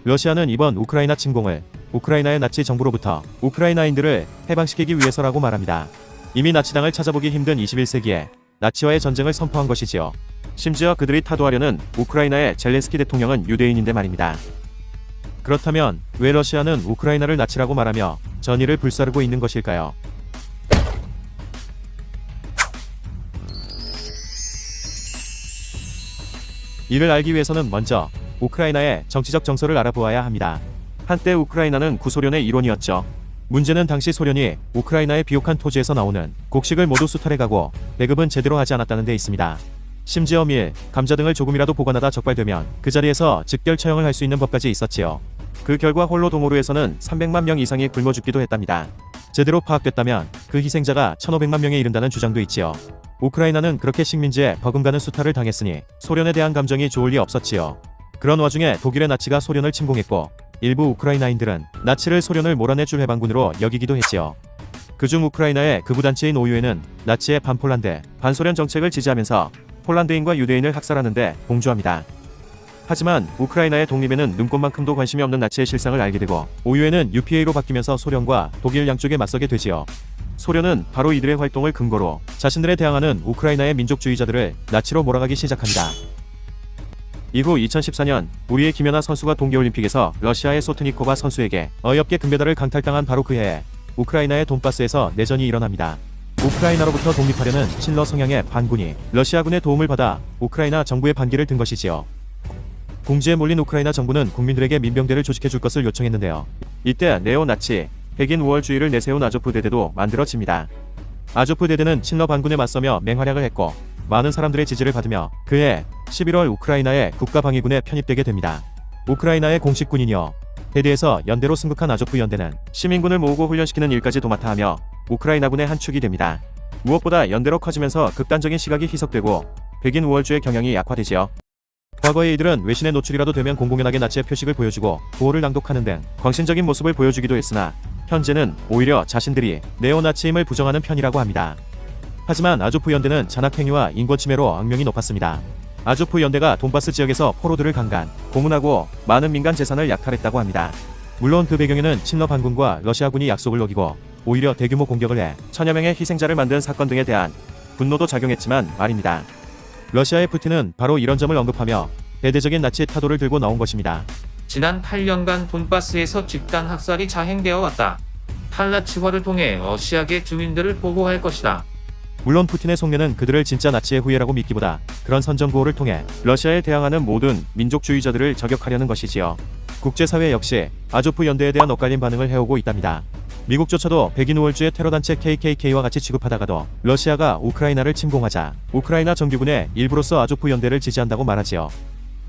러시아는 이번 우크라이나 침공을 우크라이나의 나치 정부로부터 우크라이나인들을 해방시키기 위해서라고 말합니다. 이미 나치당을 찾아보기 힘든 21세기에 나치와의 전쟁을 선포한 것이지요. 심지어 그들이 타도하려는 우크라이나의 젤렌스키 대통령은 유대인인데 말입니다. 그렇다면 왜 러시아는 우크라이나를 나치라고 말하며 전의를 불사르고 있는 것일까요? 이를 알기 위해서는 먼저 우크라이나의 정치적 정서를 알아보아야 합니다. 한때 우크라이나는 구소련의 일원이었죠. 문제는 당시 소련이 우크라이나의 비옥한 토지에서 나오는 곡식을 모두 수탈해가고 배급은 제대로 하지 않았다는 데 있습니다. 심지어 밀, 감자 등을 조금이라도 보관하다 적발되면 그 자리에서 즉결 처형을 할 수 있는 법까지 있었지요. 그 결과 홀로도모르에서는 300만 명 이상이 굶어 죽기도 했답니다. 제대로 파악됐다면 그 희생자가 1500만 명에 이른다는 주장도 있지요. 우크라이나는 그렇게 식민지에 버금가는 수탈을 당했으니 소련에 대한 감정이 좋을 리 없었지요. 그런 와중에 독일의 나치가 소련을 침공했고 일부 우크라이나인들은 나치를 소련을 몰아내줄 해방군으로 여기기도 했지요. 그중 우크라이나의 극우단체인 오유에는 나치의 반폴란드, 반소련 정책을 지지하면서 폴란드인과 유대인을 학살하는데 공조합니다. 하지만 우크라이나의 독립에는 눈꽃만큼도 관심이 없는 나치의 실상을 알게 되고 오유에는 UPA로 바뀌면서 소련과 독일 양쪽에 맞서게 되지요. 소련은 바로 이들의 활동을 근거로 자신들에 대항하는 우크라이나의 민족주의자들을 나치로 몰아가기 시작합니다. 이후 2014년 우리의 김연아 선수가 동계올림픽에서 러시아의 소트니코바 선수에게 어이없게 금메달을 강탈당한 바로 그 해에 우크라이나의 돈바스에서 내전이 일어납니다. 우크라이나로부터 독립하려는 친러 성향의 반군이 러시아군의 도움을 받아 우크라이나 정부의 반기를 든 것이지요. 궁지에 몰린 우크라이나 정부는 국민들에게 민병대를 조직해줄 것을 요청했는데요. 이때 네오나치, 백인 우월주의를 내세운 아조프 대대도 만들어집니다. 아조프 대대는 친러 반군에 맞서며 맹활약을 했고 많은 사람들의 지지를 받으며 그해 11월 우크라이나의 국가방위군에 편입되게 됩니다. 우크라이나의 공식 군인이요. 대대에서 연대로 승급한 아조프 연대는 시민군을 모으고 훈련시키는 일까지 도맡아 하며 우크라이나군의 한 축이 됩니다. 무엇보다 연대로 커지면서 극단적인 시각이 희석되고 백인 우월주의 경향이 약화되지요. 과거의 이들은 외신에 노출이라도 되면 공공연하게 나치의 표식을 보여주고 구호를 낭독하는 등 광신적인 모습을 보여주기도 했으나 현재는 오히려 자신들이 네오나치임을 부정하는 편이라고 합니다. 하지만 아조프 연대는 잔악행위와 인권침해로 악명이 높았습니다. 아조프 연대가 돈바스 지역에서 포로들을 강간, 고문하고 많은 민간 재산을 약탈했다고 합니다. 물론 그 배경에는 친러 반군과 러시아군이 약속을 어기고 오히려 대규모 공격을 해 천여 명의 희생자를 만든 사건 등에 대한 분노도 작용했지만 말입니다. 러시아의 푸틴은 바로 이런 점을 언급하며 대대적인 나치의 타도를 들고 나온 것입니다. 지난 8년간 돈바스에서 집단 학살이 자행되어 왔다. 탈나치화를 통해 러시아계 주민들을 보호할 것이다. 물론 푸틴의 속내는 그들을 진짜 나치의 후예라고 믿기보다 그런 선전구호를 통해 러시아에 대항하는 모든 민족주의자들을 저격하려는 것이지요. 국제사회 역시 아조프 연대에 대한 엇갈린 반응을 해오고 있답니다. 미국조차도 백인 우월주의 테러단체 KKK와 같이 취급하다가도 러시아가 우크라이나를 침공하자 우크라이나 정규군의 일부로서 아조프 연대를 지지한다고 말하지요.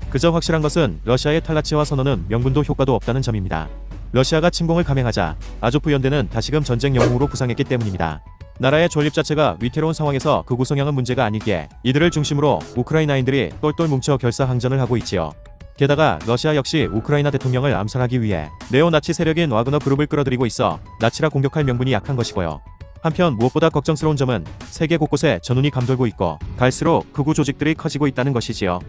그저 확실한 것은 러시아의 탈나치화 선언은 명분도 효과도 없다는 점입니다. 러시아가 침공을 감행하자 아조프 연대는 다시금 전쟁 영웅으로 부상했기 때문입니다. 나라의 존립 자체가 위태로운 상황에서 극우 성향은 문제가 아니기에 이들을 중심으로 우크라이나인들이 똘똘 뭉쳐 결사항전을 하고 있지요. 게다가 러시아 역시 우크라이나 대통령을 암살하기 위해 네오나치 세력인 와그너 그룹을 끌어들이고 있어 나치라 공격할 명분이 약한 것이고요. 한편 무엇보다 걱정스러운 점은 세계 곳곳에 전운이 감돌고 있고 갈수록 극우 조직들이 커지고 있다는 것이지요.